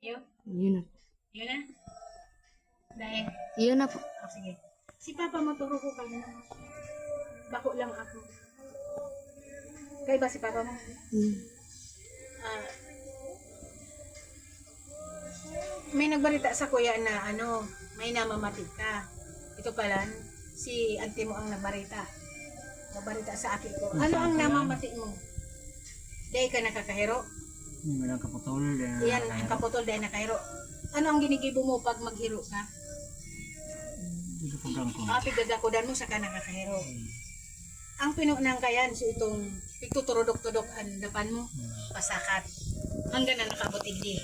Yun? Yun na. Yun na? Dahil, Yun na po. sige. Si Papa maturo ko kami na. Bako lang ako. Kaya ba si Papa mo? Ah, may nagbalita sa kuya na may namamatig ka. Ito pala, si auntie mo ang nagbalita. Nagbalita sa aki ko. Ano ang namamatig mo? Dahil ka nakakahiro? Walang kaputol. Yan, ang kaputol dahil nakahiro. Ano ang ginigibo mo pag maghiro ka? Dito po ko. Pigdadakodan mo sa ka nakakahiro. Ang pinunang kayan so itong pigtuturudok-tudok ang dapan mo, pasakat. Hanggang na nakabutig di.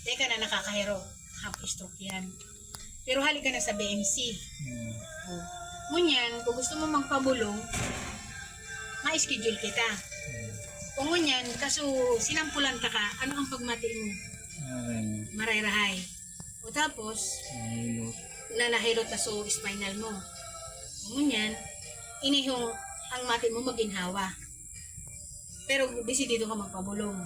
Dahil ka na nakakahiro. Half stroke yan. Pero halik ka na sa BMC. Ngunyan, kung gusto mo magpabulong, ma-schedule kita. Kung ngunyan, kaso sinampulan ka ka, ano ang pagmati mo? Maray-rahay. O tapos, nanahilot na so spinal mo. Ngunyan, inihong ang mati mo maginhawa. Pero desidido ka magpabulong.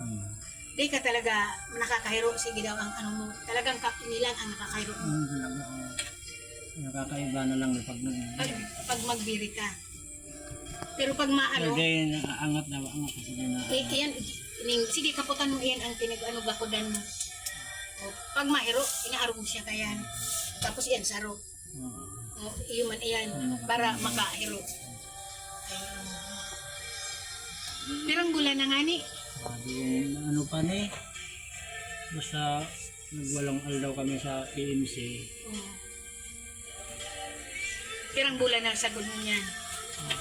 Di ka talaga nakakahiro. Sige daw ang ano mo. Talagang nilang ang nakakahiro mo. Nakakaiba na lang pag Pag magbiri ka. Pero pag maano, Hindi, angat na kasi na. iyan, sige kaputan mo iyan ang bakudan mo. O, pag mahiro, inaaro mo siya kayan. Tapos iyan saro. O, iyon man iyan, para makahiro. Pirang bulan na nga ni. Ano pa ni? Basta nagwalang aldaw kami sa PMC. Pirang bulan na sagod mo niyan.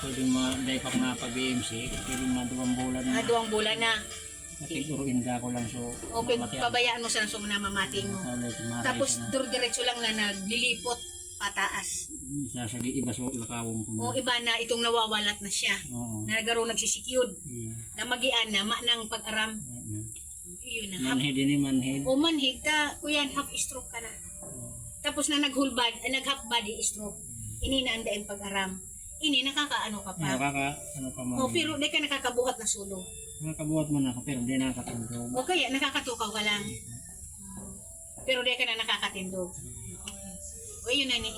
Pwedeng ma-daypak na pag-BMC. Pwedeng maduwang bulan na. Duwang bulan na. Natiguruin ka ko lang so. O, pabayaan mo sa namamating mo. Tapos, diretso lang na naglilipot pataas. Sasagi iba so lakawong ko. O, iba na itong nawawalat na siya. Nagaro nagsisikyod. Na magian na, nang pag-aram. Yun na. Manhid ini manhid. O manhid ka, kuyan, half stroke ka na. Tapos na nag-half body stroke. Ini na andain pag-aram. Ini nakakaano ka pa. Ano pa mo? O pero di ka nakakabuhat na sulong. Nakakabuhat mo na ako pero di nakakatulog. O kaya nakakatukaw ka lang. Pero di ka na nakakatindog. Okay. O yun na ni